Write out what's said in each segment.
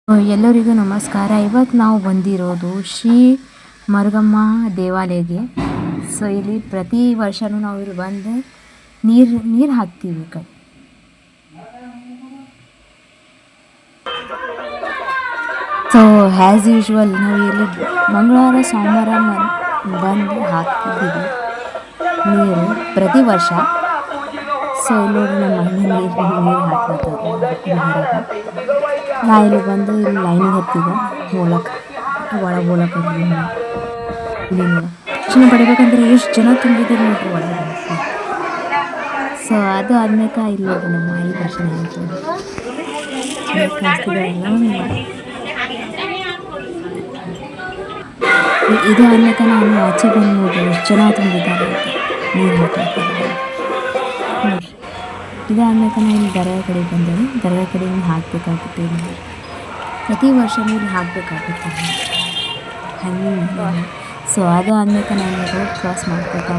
ಎಲ್ಲರಿಗೂ ನಮಸ್ಕಾರ. ಇವತ್ತು ನಾವು ಬಂದಿರೋದು ಶ್ರೀ ಮರುಗಮ್ಮ ದೇವಾಲಯಕ್ಕೆ. ಸೊ ಇಲ್ಲಿ ಪ್ರತಿ ವರ್ಷವೂ ನಾವು ಇಲ್ಲಿ ಬಂದು ನೀರು ಹಾಕ್ತೀವಿ ಈ ಕಡೆ. ಸೊ ಆ್ಯಸ್ ಯೂಶ್ವಲ್ ನಾವು ಇಲ್ಲಿ ಮಂಗಳವಾರ ಸೋಮವಾರ ಬಂದು ಹಾಕ್ತಿದ್ದೀವಿ ನೀರು ಪ್ರತಿ ವರ್ಷ. ಸೊ ಇಲ್ಲಿ ನಮ್ಮ ಮನೆ ನೀರು ಹಾಕ್ಲತ್ತದ. ನಾ ಇಲ್ಲಿ ಬಂದು ಇಲ್ಲಿ ಲೈನಿಗೆ ಹತ್ತಿದೆ ಒಳಗೆ ಹೋಲಕ್ಕೆ ದರ್ಶನ ಪಡಿಬೇಕಂದ್ರೆ ಎಷ್ಟು ಜನ ತುಂಬಿದ್ರು ನೋಡ್ರಿ ಒಳಗೆ. ಸೊ ಅದು ಆದ್ಮೇಲೆ ಇಲ್ಲಿ ನೋಡ್ರಿ ನಮ್ಮ ಮಾಯಿ ದರ್ಶನ ಇದು ಆದ್ಮೇಲೆ ನಾನು ಆಚೆ ಬಂದು ನೋಡ್ರಿ ಎಷ್ಟು ಜನ ತುಂಬಿದ್ದಾರೆ ನೀರು ಹಾಕ್ತಾರೆ ನೋಡ್ರಿ. ಇದಾದ್ಮೇಲೆ ನಾನು ಇಲ್ಲಿ ದರ್ಗಾ ಕಡೆ ಬಂದೇನೆ. ದರ್ಗಾ ಕಡೆ ಹಾಕಬೇಕಾಗುತ್ತೆ. ಪ್ರತಿ ವರ್ಷ ಇಲ್ಲಿ ಹಾಕಬೇಕಾಗುತ್ತೆ ಹಂಗೆ. ಸೊ ಅದು ಆದ್ಮೇಲೆ ನಾನು ರೋಡ್ ಕ್ರಾಸ್ ಮಾಡ್ಕೊತಾ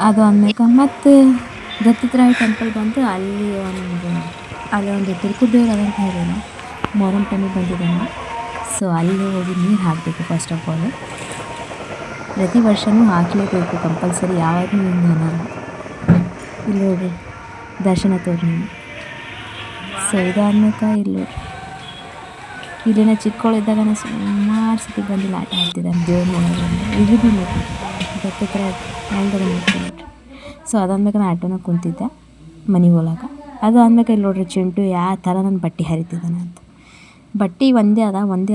ಅದು ಆದ್ಮೇಲೆ ಮತ್ತು ದತ್ತಾತ್ರೇಯ ಟೆಂಪಲ್ ಬಂತು. ಅಲ್ಲಿ ಒಂದು ತಿರುಕುದೇವ್ರು ಅದಂತ ಹೇಳಿಲ್ಲ, ಮೊಹರಂ ಟೈಮಿಗೆ ಬಂದಿದ್ದಾನೆ. ಸೊ ಅಲ್ಲಿ ಹೋಗಿ ನೀರು ಹಾಕಬೇಕು. ಫಸ್ಟ್ ಆಫ್ ಆಲ್ ಪ್ರತಿ ವರ್ಷವೂ ಹಾಕಲೇಬೇಕು ಕಂಪಲ್ಸರಿ, ಯಾವಾಗಲೂ ನಿಂದು ಅನ್ನೋದು. ಇಲ್ಲಿ ಹೋಗಿ ದರ್ಶನ ತೋರಿ. ಸೊ ಇದಾದ್ಮೇಲೆ ಇಲ್ಲಿ ಇಲ್ಲಿನ ಚಿಕ್ಕವಳಿದ್ದಾಗ ನಾನು ಸುಮಾರು ಸತಿ ಬಂದಿಲ್ಲ ಆಟ ಆಡ್ತಿದ್ದಾನೆ ದೇವ್ರ ನೋಡೋದ್ರಿಂದ. ಇಲ್ಲಿ ನೋಡಿ ಗೊತ್ತಿದ್ರೆ ಹೆಂಗದ ನೋಡ್ತೀನಿ. ಸೊ ಅದಾದ್ಮೇಲೆ ನಾನು ಆಟೋನಾಗ ಕುಂತಿದ್ದೆ ಮನೆಗೆ ಹೋಲಾಗ. ಅದು ಆದ್ಮೇಲೆ ಇಲ್ಲಿ ನೋಡ್ರಿ ಚಿಂಟು ಯಾವ ಥರ ನನ್ನ ಬಟ್ಟೆ ಹರಿತಿದ್ದಾನೆ ಅಂತ. ಬಟ್ಟೆ ಒಂದೇ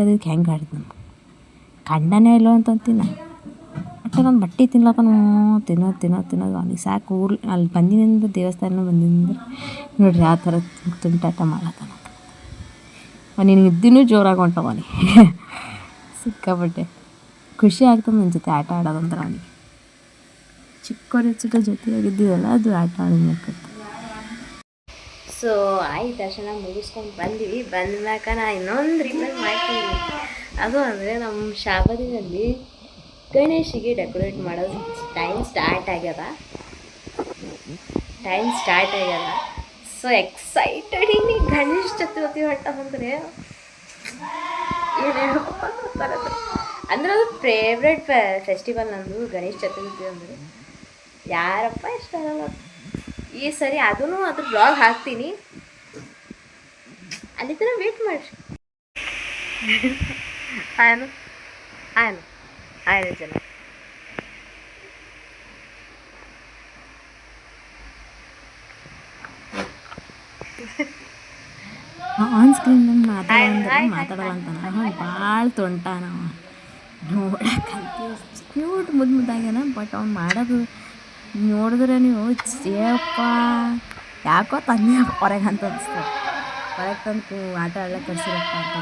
ಅದಕ್ಕೆ ಹೆಂಗೆ ಆಡಿದ್ ನಮ್ಗೆ ಕಂಡನೇ ಇಲ್ಲೋ ಅಂತಂತೀನಿ. ಬಟ್ ನಾನು ಬಟ್ಟೆ ತಿನ್ನೋದು ಅಲ್ಲಿ ಸಾಕು. ಅಲ್ಲಿ ಬಂದಿನಿಂದ ದೇವಸ್ಥಾನ ಬಂದಿಂದ ನೋಡ್ರಿ ಯಾವ ಥರ ತುಂಟಾಟ ಮಾಡತ್ತಾನ. ನಿನಗೆ ಇದ್ದಿನೂ ಜೋರಾಗಿ ಹೊಂಟವ ಅವನಿಗೆ. ಸಿಕ್ಕಾಪಟ್ಟೆ ಖುಷಿ ಆಗ್ತದೆ ನನ್ನ ಜೊತೆ ಆಟ ಆಡೋದಂದ್ರೆ. ಅವನಿಗೆ ಚಿಕ್ಕವ್ರ ಜೊತೆಯಾಗಿದ್ದೀವಲ್ಲ ಅದು ಆಟ ಆಡೋದು. ಸೊ ದರ್ಶನ ಮುಗಿಸ್ಕೊಂಡು ಬಂದ್ವಿ. ಬಂದ್ಮ್ಯಾಕ ನಾ ಇನ್ನೊಂದು ರಿಕ್ವೆಸ್ಟ್ ಮಾಡ್ತೀನಿ. ಅದು ಅಂದರೆ ನಮ್ಮ ಶಾಬರಿನಲ್ಲಿ ಗಣೇಶಿಗೆ ಡೆಕೋರೇಟ್ ಮಾಡೋದು ಟೈಮ್ ಸ್ಟಾರ್ಟ್ ಆಗ್ಯದ. ಸೊ ಎಕ್ಸೈಟೆಡ್ ಇನ್ನು ಗಣೇಶ ಚತುರ್ಥಿ ಹೊಟ್ಟಂದ್ರೆ ಅಂದ್ರೆ ಅದು ಫೇವ್ರೆಟ್ ಫೆಸ್ಟಿವಲ್ ನಂದು ಗಣೇಶ ಚತುರ್ಥಿ. ಅಂದರೆ ಯಾರಪ್ಪ ಇಷ್ಟ ಆಗಲ್ಲ. ಈ ಸರಿ ಅದೂ ಅದ್ರ ಬ್ಲಾಗ್ ಹಾಕ್ತೀನಿ, ಅಲ್ಲಿ ತನಕ ವೇಟ್ ಮಾಡಿರಿ. ಆಯ್ತು ಜನ ಆನ್ ಸ್ಕ್ರೀನ್ ಮಾತಾಡಲ್ಲ ಅಂತಾನೆ. ಭಾಳ ತೊಂಟ ನಾವು ನೋಡಕ್ಕಂತೂ ಕ್ಯೂಟ್ ಮುದ್ದಾಗ್ಯಾನ. ಬಟ್ ಅವ್ನು ಮಾಡೋದು ನೋಡಿದ್ರೆ ನೀವು ಸೇಪ್ಪ ಯಾಕೋ ತಂದೆ ಹೊರಗೆ ಅಂತ ಅನಿಸ್ತಾರೆ. ಹೊರಗೆ ತಂದು ಆಟ ಆಡ್ಲಿಕ್ಕೆ ಕರ್ಸಿರಪ್ಪ ಅಂತ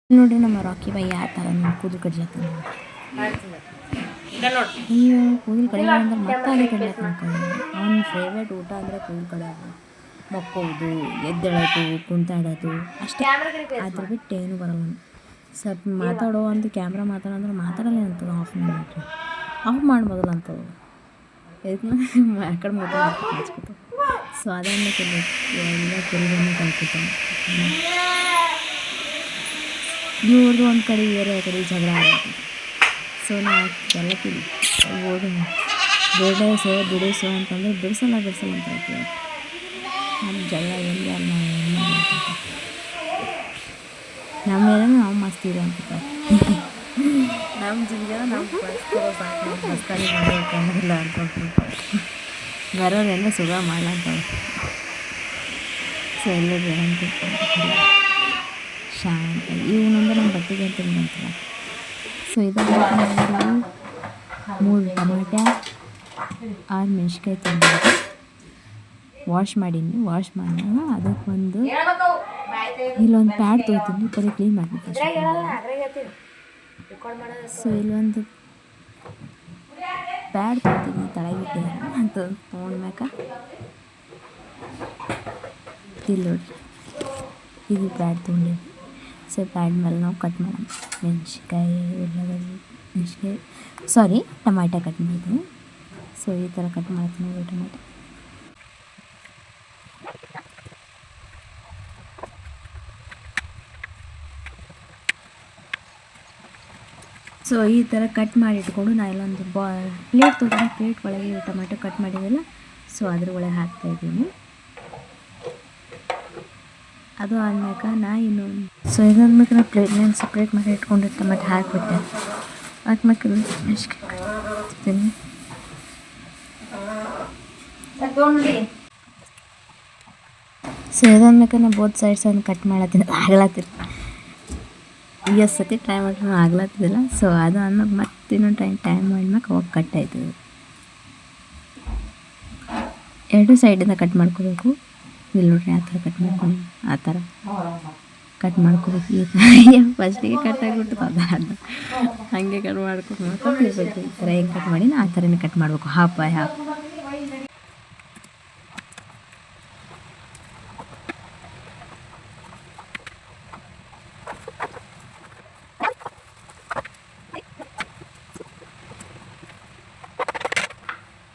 ನೋಡ್ರಿ. ನಮ್ಮ ರಾಕಿ ಬಾಯಿ ಯಾವ ಥರ ಕೂದಲು ಕಡ್ಲತ್ತ ನೀವು ಕೂದಲು ಕಡಿಮೆ ಅಂದ್ರೆ ಮತ್ತೆ ಅದೇ ಕಡ್ಲತ್ತ ಅನ್ಕೊಂಡು. ಅವ್ನ ಫೇವ್ರೇಟ್ ಊಟ ಅಂದರೆ ಕೂದಲು ಕಡಿಯೋದು, ಮಕ್ಕೋದು, ಎದ್ದೇಳೋದು, ಕುಂತಾಡೋದು ಅಷ್ಟೇ. ಅದ್ರ ಬಿಟ್ಟು ಏನು ಬರಲ್ಲ. ಸ್ವಲ್ಪ ಮಾತಾಡೋ ಅಂತ ಕ್ಯಾಮ್ರಾ ಮಾತಾಡೋಂದ್ರೆ ಮಾತಾಡಲ್ಲ ಅಂತದ್ದು. ಆಫ್ ಮಾಡ್ಬೋದಲ್ಲ ಅಂತವು ಆ ಕಡೆ ಮಾತಾಡ್ಕೊತ. ಸೊ ಅದನ್ನು ಎಲ್ಲ ಕುರಿಗಳನ್ನು ಕಲ್ಕೊತಾನೆ. ಇವ್ರದ್ದು ಒಂದು ಕಡೆ ಬೇರೆ ಕಡೆ ಜಗಳ ಆಗುತ್ತೆ. ಸೊ ನಾವು ಎಲ್ಲ ಓದು ಬಿಡಿಸು ಅಂತಂದ್ರೆ ಬಿಡಿಸಲ್ಲ ಅಂತ ಹೇಳ್ತೀವಿ. ನಮ್ಮ ಜಗಳ ಎಲ್ಲಿ ಅಲ್ಲ ನಮ್ಮ ಮೇಲೆ ನಾವು ಮಸ್ತ್ ಇರೋ ಅಂತ ನಮ್ಮ ಜಿಂಜನ ನಮ್ಮ ಮಸ್ತಾನಿ ಮಾಡಬೇಕಂಗಿಲ್ಲ ಅನ್ಕೊಂಡ್ಬಿಡ್ತಾರೆ. ಬರೋರೆಲ್ಲ ಸುಖ ಮಾಡ್ಲಂತವ್ರು. ಸೊ ಎಲ್ಲರೂ ಅಂತ ಶಾಂತ ಇವನಂದ್ರೆ ನಮ್ಮ ಬಟ್ಟೆಗೆ ಅಂತ ಅಂತಾರೆ. ಸೊ ಇದನ್ನು 3 ಟೊಮಾಟೊ 6 ಮೆಣ್ಸಿನ್ಕಾಯಿ ತಂದಿದ್ದು ವಾಶ್ ಮಾಡೀನಿ. ವಾಶ್ ಮಾಡಿದಾಗ ಅದಕ್ಕೊಂದು ಇಲ್ಲೊಂದು ಪ್ಯಾಡ್ ತೊಗೊತೀನಿ, ಬರೀ ಕ್ಲೀನ್ ಮಾಡಬೇಕು. ಸೊ ಇಲ್ಲೊಂದು ಪ್ಯಾಡ್ ತೊಗೊತೀನಿ, ತಳಗಿಟ್ಟಿದ್ದಾರೆ ಅಂತ ತೊಗೊಂಡ್ಮ್ಯಾಕ ಇಲ್ಲಿ ನೋಡ್ರಿ ಇದು ಪ್ಯಾಡ್ ತೊಗೊಂಡಿವಿ. ಸೊ ಪ್ಯಾಡ್ ಮೇಲೆ ನಾವು ಕಟ್ ಮಾಡೋಣ. ಟೊಮಾಟೊ ಕಟ್ ಮಾಡಿದ್ದೀನಿ. ಸೊ ಈ ಥರ ಕಟ್ ಮಾಡ್ತೀನಿ ಟೊಮಾಟೊ. ಸೊ ಈ ಥರ ಕಟ್ ಮಾಡಿ ಇಟ್ಕೊಂಡು ನಾ ಇಲ್ಲೊಂದು ಪ್ಲೇಟ್ ತೊಗೊಂಡು ಪ್ಲೇಟ್ ಒಳಗೆ ಟೊಮೆಟೊ ಕಟ್ ಮಾಡಿದ್ವಲ್ಲ, ಸೊ ಅದ್ರ ಒಳಗೆ ಹಾಕ್ತಾಯಿದ್ದೀನಿ. ಅದು ಆದ್ಮೇಲೆ ನಾ ಇನ್ನೊಂದು ಸೊ ಇದಾದ್ಮೇಲೆ ನಾ ಪ್ಲೇಟ್ನ ಸಪ್ರೇಟ್ ಮಾಡಿ ಇಟ್ಕೊಂಡು ಟೊಮೆಟೊ ಹಾಕಿಬಿಟ್ಟೆ. ಹಾಕ್ಮೇಲೆ ಹಾಕ್ತೀನಿ. ಸೊ ಇದಾದ್ಮೇಲೆ ನಾ ಬೋತ್ ಸೈಡ್ಸನ್ನು ಕಟ್ ಮಾಡತ್ತೀನಿ, ಆಗ್ಲತ್ತಿಲ್ಲ ಎಷ್ಟು ಸತಿ ಟ್ರೈ ಮಾಡಿದ್ರು ಆಗ್ಲತ್ತಿಲ್ಲ. ಸೊ ಅದು ಆದ್ಮೇಲೆ ಮತ್ತೆ ಇನ್ನೊಂದು ಟೈಮ್ ಮಾಡ್ಮೇಲೆ ಅವಾಗ ಕಟ್ ಆಯ್ತದೆ. ಎರಡು ಸೈಡಿಂದ ಕಟ್ ಮಾಡ್ಕೋಬೇಕು. ಇಲ್ಲಿ ನೋಡ್ರಿ ಆ ಥರ ಕಟ್ ಮಾಡ್ಕೊಂಡು ಆ ಥರ ಕಟ್ ಮಾಡ್ಕೋಬೇಕು. ಈ ಥರ ಫಸ್ಟಿಗೆ ಕಟ್ ಆಗಿಬಿಟ್ಟು ಅದು ಹಾಗೆ ಕಟ್ ಮಾಡ್ಕೊಂಡು ಇರಬೇಕು. ಈ ಥರ ಹೆಂಗೆ ಕಟ್ ಮಾಡಿ ಆ ಥರನೇ ಕಟ್ ಮಾಡಬೇಕು, ಹಾಫ್ ಬೈ ಹಾಫ್.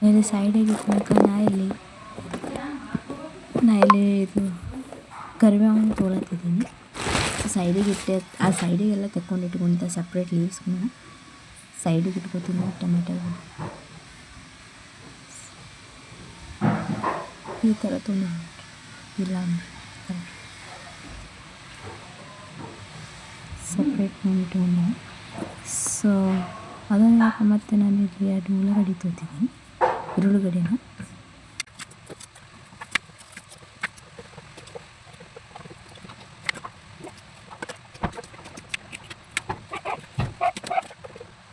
ಇಲ್ಲಿ ಸೈಡಿಗೆ ಇಟ್ಕೊಂಡು ನಾ ಇಲ್ಲಿ ಇದು ಕರಿಬೇವನ್ನು ತೊಗೊಳತ್ತಿದ್ದೀನಿ. ಸೈಡಿಗೆ ಇಟ್ಟೆ, ಆ ಸೈಡಿಗೆಲ್ಲ ತೆಕ್ಕೊಂಡು ಇಟ್ಕೊಂತ ಸಪ್ರೇಟ್ ಲೀವ್ಸ್ನ ಸೈಡಿಗೆ ಇಟ್ಕೊತೀನಿ. ಟೊಮೆಟೊ ಈ ಥರ ತುಂಬ ಇಲ್ಲ ಸಪ್ರೇಟ್ ಮಾಡಿಟ್ಕೊಂಡು. ಸೊ ಅದನ್ನು ಮತ್ತೆ ನಾನು ಇಲ್ಲಿ 2 ಉಳ್ಳಾಗಡ್ಡಿ ತೊಗೊತೀನಿ, ಈರುಳ್ಳಿಗಡ್ಡೆನ.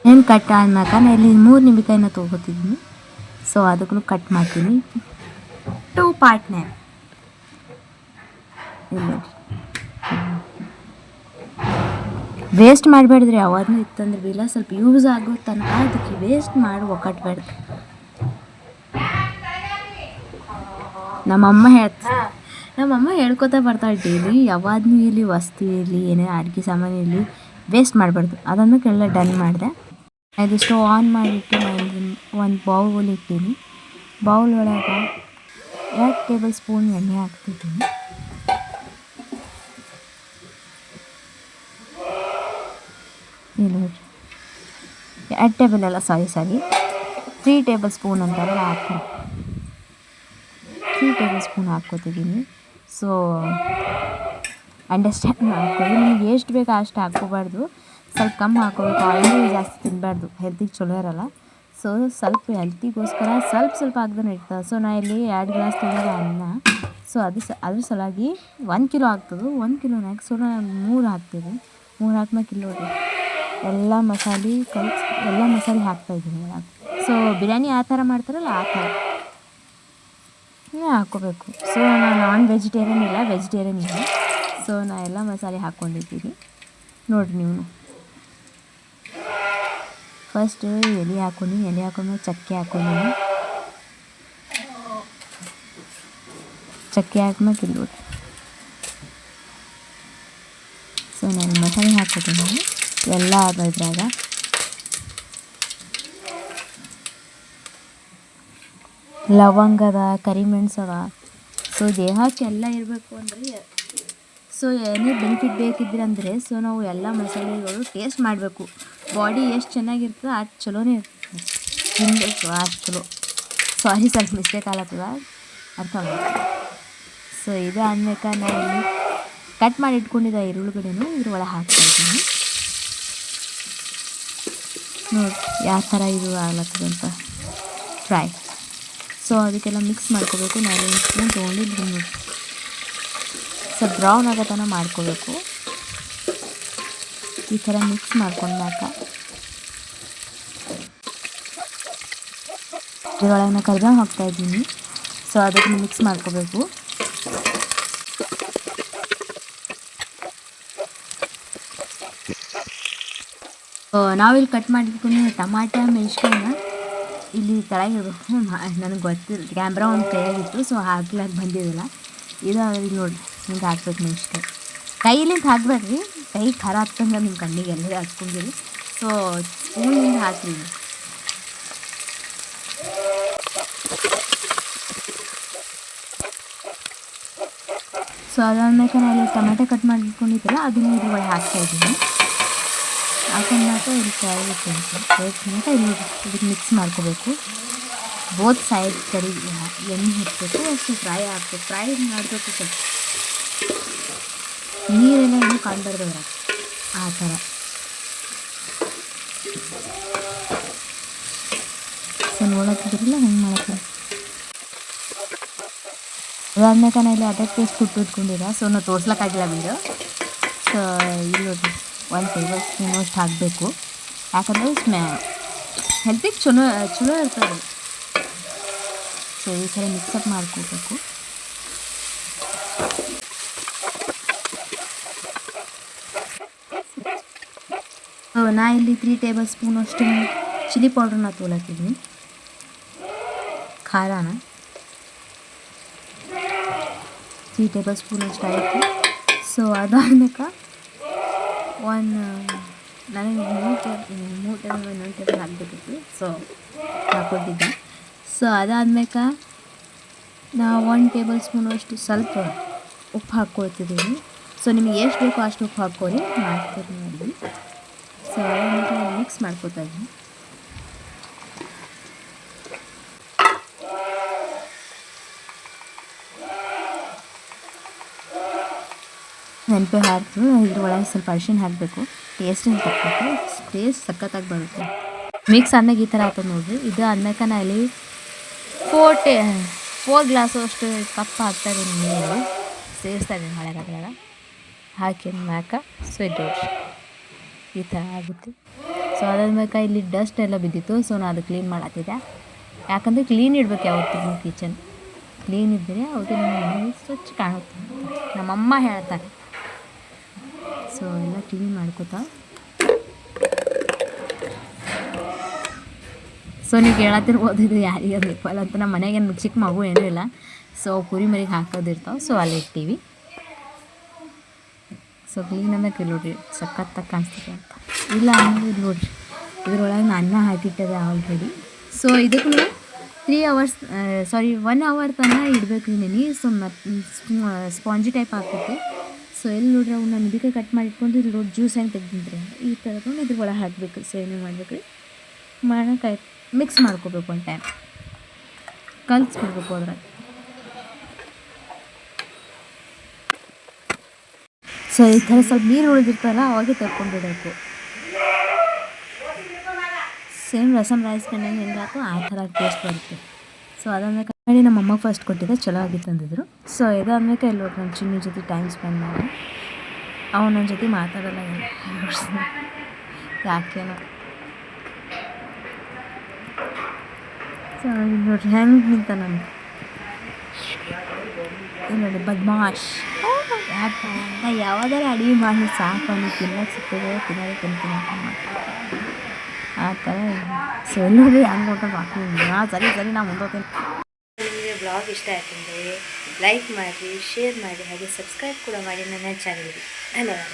ಏನು ಕಟ್ ಆದ್ಮ್ಯಾಕ ನಾನು ಇಲ್ಲಿ 3 ನಿಂಬೆಕಾಯಿನ ತೊಗೋತಿದ್ದೀನಿ. ಸೊ ಅದಕ್ಕೂ ಕಟ್ ಮಾಡ್ತೀನಿ 2 ಪಾರ್ಟ್ನೇ. ಇಲ್ಲ ವೇಸ್ಟ್ ಮಾಡಬೇಡ್ರಿ, ಯಾವಾಗೂ ಇತ್ತಂದ್ರೆ ಇಲ್ಲ ಸ್ವಲ್ಪ ಯೂಸ್ ಆಗೋ ತನಕ ಅದಕ್ಕೆ ವೇಸ್ಟ್ ಮಾಡಿ ಒಕ್ಕಟ್ಬೇಡ್ದು. ನಮ್ಮಮ್ಮ ಹೇಳ್ಕೊತಾ ಬರ್ತಾಳೆ ಡೈಲಿ, ಯಾವಾಗೂ ಇಲ್ಲಿ ವಸ್ತು ಇರಲಿ ಏನೇ ಅಡುಗೆ ಸಾಮಾನು ಇರಲಿ ವೇಸ್ಟ್ ಮಾಡಬಾರ್ದು. ಅದನ್ನು ಎಲ್ಲ ಡನ್ ಮಾಡಿದೆ. ಇದು ಸ್ಟವ್ ಆನ್ ಮಾಡಿಟ್ಟು ನಾನು ಒಂದು ಬೌಲ್ ಇಟ್ಟೀನಿ. ಬೌಲ್ ಒಳಗೆ 2 ಟೇಬಲ್ ಸ್ಪೂನ್ ಎಣ್ಣೆ ಹಾಕ್ತಿದ್ದೀನಿ. ಇಲ್ಲಿ ನೋಡಿರಿ 2 ಟೇಬಲ್ ಅಲ್ಲ, ಸಾರಿ 3 ಟೇಬಲ್ ಸ್ಪೂನ್ ಅಂತಾರಲ್ಲ ಹಾಕಿ 3 ಟೇಬಲ್ ಸ್ಪೂನ್ ಹಾಕ್ಕೋತಿದ್ದೀನಿ. ಸೊ ಅಂಡರ್ಸ್ಟ್ಯಾಂಡ್ ಮಾಡ್ಕೊಳ್ಳಿ, ನಿಮ್ಗೆ ಎಷ್ಟು ಬೇಕು ಅಷ್ಟು ಹಾಕ್ಕೋಬಾರ್ದು, ಸ್ವಲ್ಪ ಕಮ್ಮಿ ಹಾಕ್ಕೋಬೇಕು. ಆಯಿಲ್ ಜಾಸ್ತಿ ತಿನ್ನಬಾರ್ದು, ಹೆಲ್ತಿಗೆ ಚಲೋ ಇರೋಲ್ಲ. ಸೊ ಸ್ವಲ್ಪ ಹೆಲ್ತಿಗೋಸ್ಕರ ಸ್ವಲ್ಪ ಹಾಕ್ದೇ ಇರ್ತದೆ. ಸೊ ನಾ ಇಲ್ಲಿ 2 ಗ್ಲಾಸ್ ತೊಗೊಂಡು ಅನ್ನ. ಸೊ ಅದ್ರ ಸಲಾಗಿ 1 ಕಿಲೋ ಆಗ್ತದೆ. 1 ಕಿಲೋನಾಗ ಸೊ ನಾನು 3 ಹಾಕ್ತೀನಿ. 3 ಹಾಕ್ಮೇಲೆ ಇಲ್ಲಿ ನೋಡಿರಿ ಎಲ್ಲ ಮಸಾಲೆ ಹಾಕ್ತಾಯಿದ್ದೀನಿ. ಸೊ ಬಿರಿಯಾನಿ ಆ ಥರ ಮಾಡ್ತಾರಲ್ಲ ಆ ಥರ ಹಾಕ್ಕೋಬೇಕು. ಸೊ ನಾನು ನಾನ್ ವೆಜಿಟೇರಿಯನ್ ಇಲ್ಲ, ವೆಜಿಟೇರಿಯನ್ ಇಲ್ಲ. ಸೊ ನಾ ಎಲ್ಲ ಮಸಾಲೆ ಹಾಕ್ಕೊಂಡಿದ್ದೀನಿ ನೋಡಿರಿ ನೀವು. ಫಸ್ಟ್ ಎಲೆ ಹಾಕ್ಕೊಂಡ್ಮೇಲೆ ಚಕ್ಕೆ ಹಾಕ್ಕೊಂಡೀನಿ. ಚಕ್ಕೆ ಹಾಕ್ಮೇಲೆ ಇಲ್ಲಿ ನೋಡಿ. ಸೊ ನಾನು ಮಸಾಲೆ ಹಾಕ್ಕೊತೀನಿ ಎಲ್ಲ ಇದ್ರಾಗ. ಲವಂಗದ, ಕರಿಮೆಣಸದ. ಸೊ ದೇಹಕ್ಕೆ ಎಲ್ಲ ಇರಬೇಕು ಅಂದರೆ, ಸೊ ಏನೇ ಬೆನಿಫಿಟ್ ಬೇಕಿದ್ರೆ ಅಂದರೆ ಸೊ ನಾವು ಎಲ್ಲ ಮಸಾಲೆಗಳು ಟೇಸ್ಟ್ ಮಾಡಬೇಕು. ಬಾಡಿ ಎಷ್ಟು ಚೆನ್ನಾಗಿರ್ತದೆ ಅಷ್ಟು ಚಲೋನೇ ಇರ್ತದೆ, ತಿನ್ನಬೇಕು ಅಷ್ಟು ಚಲೋ. ಸಾರಿ ಸ್ವಲ್ಪ ಮಿಸ್ಟೇಕ್ ಆಗ್ಲತ್ತದ, ಅರ್ಥ ಆಗಬೇಕು. ಸೊ ಇದು ಆದ್ಮೇಲೆ ನಾನು ಇಲ್ಲಿ ಕಟ್ ಮಾಡಿ ಇಟ್ಕೊಂಡಿದ್ದ ಈರುಳ್ಳಿಗಡ್ಡೆನೂ ಇದ್ರೊಳಗೆ ಹಾಕ್ತಾಯಿದ್ದೀನಿ. ನೋಡಿ ಯಾವ ಥರ ಇದು ಆಗ್ಲತ್ತದಂತ ಫ್ರೈ. ಸೊ ಅದಕ್ಕೆಲ್ಲ ಮಿಕ್ಸ್ ಮಾಡ್ಕೋಬೇಕು. ನಾನು ಒಂದು ಸ್ಪೂನ್ ತೊಗೊಂಡಿದ್ದು ನೋಡಿ, ಸ್ವಲ್ಪ ಬ್ರೌನ್ ಆಗೋ ತನಕ ಮಾಡ್ಕೋಬೇಕು. ಈ ಥರ ಮಿಕ್ಸ್ ಮಾಡ್ಕೊಂಡಾಕ ಇದ್ರೊಳಗೆ ನಾನು ಕರಿಬೇವು ಹಾಕ್ತಾಯಿದ್ದೀನಿ. ಸೊ ಅದಕ್ಕೆ ಮಿಕ್ಸ್ ಮಾಡ್ಕೋಬೇಕು. ನಾವಿಲ್ಲಿ ಕಟ್ ಮಾಡಿಟ್ಕೊಂಡು ಟಮಾಟ ಮೆಣಸಿನ್ಕಾಯಿನ ಇಲ್ಲಿ ತೆಳಗಿರ್ಬೇಕು. ನನಗೆ ಗೊತ್ತಿಲ್ಲ, ಕ್ಯಾಮ್ರಾ ಒಂದು ಕೈಯಾಗಿತ್ತು ಸೊ ಹಾಕ್ಲಾಕ ಬಂದಿದ್ದಿಲ್ಲ. ಇದು ಇಲ್ಲಿ ನೋಡಿ ಹಿಂಗೆ ಹಾಕ್ಬೇಕು ಮೆಣಸಿನ್ಕಾಯಿ. ಕೈಲಿಂದ ಹಾಕಬೇಡ್ರಿ, ಕೈ ಖಾರ ಹತ್ತಂಗೆ ನಿಮ್ಮ ಕಣ್ಣಿಗೆ ಎಲ್ಲರೂ ಹಚ್ಕೊಂಡಿರಿ. ಸೊ ಸ್ಪೂನಿಂದ ಹಾಕ್ರಿ. ಸೊ ಅದಾದ್ಮೇಲೆ ನಾನು ಟೊಮೆಟೊ ಕಟ್ ಮಾಡಿಟ್ಕೊಂಡಿದ್ದಲ್ಲ ಅದನ್ನು ಇದ್ರೊಳಗೆ ಹಾಕ್ತಾಯಿದ್ದೀನಿ. ಹಾಕೊಂಡಾಗ ಇಲ್ಲಿ ಕೆಳಗೆ ಬೇಯಿಸ್ಕೊಂಡಾಗ ಇಲ್ಲಿ ನೋಡಿ ಇದಕ್ಕೆ ಮಿಕ್ಸ್ ಮಾಡ್ಕೋಬೇಕು. ಬೋತ್ ಸೈಡ್ ಕಡೆ ಎಣ್ಣೆ ಹಾಕಬೇಕು, ಅಷ್ಟು ಫ್ರೈ ಆಗಬೇಕು. ಫ್ರೈ ಮಾಡಬೇಕು, ಸ್ವಲ್ಪ ನೀರೆಲ್ಲ ಏನು ಕಾಣಬಾರ್ದು ಅದ್ರಾಗ, ಆ ಥರ. ಸೊ ನೋಡತ್ತಿದ್ರಲ್ಲ ಹೆಂಗೆ ಮಾಡಕ್ಕೆ. ಅದಾದ್ಮೇಲೆ ನಾನು ಇಲ್ಲಿ ಅದಕ್ಕೆ ಪೇಸ್ಟ್ ಕುಟ್ಟಿಟ್ಕೊಂಡಿರ, ಸೊ ನಾವು ತೋರ್ಸ್ಲಿಕ್ಕಾಗಿಲ್ಲ ವೀಡಿಯೋ. ಸೊ ಇಲ್ಲಿ ನೋಡಿರಿ 1 ಟೇಬಲ್ ಸ್ಪೂನ್ ಅಷ್ಟು ಹಾಕಬೇಕು, ಯಾಕಂದರೆ ಹೆಲ್ತಿಗೆ ಚಲೋ ಇರ್ತದೆ. ಸೊ ಈ ಥರ ಮಿಕ್ಸಪ್ ಮಾಡ್ಕೋಬೇಕು. ನಾ ಇಲ್ಲಿ 3 ಟೇಬಲ್ ಸ್ಪೂನ್ ಅಷ್ಟು ಚಿಲ್ಲಿ ಪೌಡ್ರನ್ನ ತೊಗೊಳತ್ತಿದ್ದೀನಿ, ಖಾರನ 3 ಟೇಬಲ್ ಸ್ಪೂನ್ ಅಷ್ಟು ಆಯಿತು. ಸೊ ಅದಾದ್ಮೇಲೆ ನನಗೆ 3 ಟೇಬಲ್ ಹಾಕಬೇಕಿತ್ತು, ಸೊ ಹಾಕ್ಕೊಟ್ಟಿದ್ದೆ. ಸೊ ಅದಾದ್ಮೇಲೆ ನಾವು 1 ಟೇಬಲ್ ಸ್ಪೂನ್ ಅಷ್ಟು ಸ್ವಲ್ಪ ಉಪ್ಪು ಹಾಕ್ಕೊಳ್ತಿದ್ದೀವಿ. ಸೊ ನಿಮಗೆ ಎಷ್ಟು ಬೇಕೋ ಅಷ್ಟು ಉಪ್ಪು ಹಾಕ್ಕೊಳ್ಳಿ, ಮಾಡ್ತೀರಿ ನೋಡಿ. ಸೊ ಅದಾದ್ಮೇಲೆ ಮಿಕ್ಸ್ ಮಾಡ್ಕೊತಾ ಇದ್ದೀನಿ. ನೆನಪೆ ಹಾಕ್ತು, ಇದ್ರೊಳಗೆ ಸ್ವಲ್ಪ ಅರಿಶಿಣ ಹಾಕಬೇಕು, ಟೇಸ್ಟಿಂಗ್ ತಕ್ಕಬೇಕು, ಟೇಸ್ಟ್ ಸಖತ್ತಾಗಿ ಬರುತ್ತೆ. ಮಿಕ್ಸ್ ಆದ್ಮೇಲೆ ಈ ಥರ ಆಗ್ತದೆ ನೋಡಿರಿ. ಇದು ಆದ್ಮೇಲೆ ನಾ ಇಲ್ಲಿ 4 ಗ್ಲಾಸು ಅಷ್ಟು ಕಪ್ ಹಾಕ್ತಾಯಿದ್ದೀನಿ, ನೀರು ಸೇರಿಸ್ತಾ ಇದ್ದೀನಿ ಮಳೆಗಾಲದಾಗ ಹಾಕಿದ ಮ್ಯಾಕ. ಸೊ ಇದು ಈ ಥರ ಆಗುತ್ತೆ. ಸೊ ಅದಾದ್ಮೇಲೆ ಇಲ್ಲಿ ಡಸ್ಟ್ ಎಲ್ಲ ಬಿದ್ದಿತ್ತು, ಸೊ ನಾನು ಅದು ಕ್ಲೀನ್ ಮಾಡತ್ತಿದ್ದೆ. ಯಾಕಂದರೆ ಕ್ಲೀನ್ ಇಡಬೇಕು ಯಾವತ್ತಿಗೂ ಕಿಚನ್. ಕ್ಲೀನ್ ಇದ್ದರೆ ಅವಾಗ ನಮ್ಮ ಮನೆ ಸ್ವಚ್ಛ ಕಾಣುತ್ತೆ ಅಂತ ನಮ್ಮಮ್ಮ ಹೇಳ್ತಾರೆ. ಸೊ ಎಲ್ಲ ಕ್ಲೀನ್ ಮಾಡ್ಕೋತಾ. ಸೊ ನೀವು ಕೇಳತ್ತಿರ್ಬೋದು ಇದು ಯಾರಿಗೆ ಬೇಕಲ್ಲ ಅಂತ. ನಮ್ಮ ಮನೆಗೇನು ಚಿಕ್ಕ ಮಗು ಏನೂ ಇಲ್ಲ, ಸೊ ಕುರಿ ಮರಿಗೆ ಹಾಕೋದಿರ್ತಾವೆ, ಸೊ ಅಲ್ಲಿ ಇರ್ತೀವಿ. ಸೊ ಕ್ಲೀನ್ ಅನ್ನೋಕೆ ನೋಡಿರಿ ಸಖತ್ತಾಗಿ ಕಾಣಿಸ್ತದೆ ಅಂತ. ಇಲ್ಲ ಅಂದರೆ ನೋಡಿರಿ ಇದ್ರೊಳಗೆ ನಾನು ಅನ್ನ ಹಾಕಿಟ್ಟದೆ ಆಲ್ರೆಡಿ. ಸೊ ಇದಕ್ಕೂ 1 ಅವರ್ ತನಕ ಇಡಬೇಕು ನೆನೆ. ಸೊ ಸ್ಪಾಂಜಿ ಟೈಪ್ ಆಗ್ತೈತಿ. ಸೊ ಎಲ್ಲಿ ನೋಡ್ರಿ ಅವು ನಾನು ಇದಕ್ಕೆ ಕಟ್ ಮಾಡಿ ಇಟ್ಕೊಂಡು ಇಲ್ಲಿ ನೋಡಿ ಜ್ಯೂಸ್ ಹೆಂಗೆ ತೆಗ್ದಿದ್ರೆ ಈ ಥರ ತೊಗೊಂಡು ಇದ್ರ ಒಳಗೆ ಹಾಕಬೇಕು. ಸೊ ಏನೇನು ಮಾಡ್ಬೇಕು ರೀ, ಮಾಡೋಕೆ ಮಿಕ್ಸ್ ಮಾಡ್ಕೋಬೇಕು, ಒಂದು ಟೈಮ್ ಕಲಿಸ್ಬಿಡ್ಬೇಕು ಅದ್ರಾಗ. ಸೊ ಈ ಥರ ಸ್ವಲ್ಪ ನೀರು ಉಳಿದಿರ್ತಲ್ಲ ಅವಾಗೆ ತೆಕ್ಕೊಂಡ್ಬಿಡಬೇಕು. ಸೇಮ್ ರಸಮ್ ರೈಸ್ ಕಂಡಂಗೆ ಹೆಂಗೆ ಹಾಕು ಆ ಥರ ಟೇಸ್ಟ್ ಬರುತ್ತೆ. ಸೊ ಅದನ್ನು ಮಾಡಿ ನಮ್ಮ ಅಮ್ಮಗೆ ಫಸ್ಟ್ ಕೊಟ್ಟಿದ್ದೆ, ಚಲೋ ಆಗಿತ್ತು ಅಂದಿದ್ರು. ಸೊ ಇದಾದ್ಮೇಲೆ ಎಲ್ಲ ನಮ್ಮ ಚಿನ್ನಿ ಜೊತೆ ಟೈಮ್ ಸ್ಪೆಂಡ್ ಮಾಡಿ, ಅವನು ನನ್ನ ಜೊತೆ ಮಾತಾಡಲ್ಲ ಯಾಕೇನೋ. ಸೊ ನೋಡ್ರಿ ಹೆಂಗೆ ನಿಂತ ನಮ್ಗೆ ನೋಡಿ ಬದ್ಮಾಶ್. ಯಾಕೆ ನಾ ಯಾವ್ದಾರ ಅಡುಗೆ ಮಾಡಿ ಸಾಕು ಅವ್ನಿಗೆ ತಿನ್ನೋಕೆ ಸಿಗ್ತದೆ, ತಿಂತೀನಿ ಅಂತ ಮಾಡ್ತಾರೆ ಆ ಥರ. ಸೊ ನೋಡ್ರಿ ಹಂಗೆ ಊಟ ಮಾಡ್ತೀನಿ. ಸರಿ ನಾ ಮುಂದೋಗ್ತೀನಿ. ನಿಮಗೆ ಬ್ಲಾಗ್ ಇಷ್ಟ ಆಯ್ತಂದರೆ ಲೈಕ್ ಮಾಡಿ, ಶೇರ್ ಮಾಡಿ, ಹಾಗೆ ಸಬ್ಸ್ಕ್ರೈಬ್ ಕೂಡ ಮಾಡಿ ನನ್ನ ಚಾನಲ್ಗೆ. ಧನ್ಯವಾದ.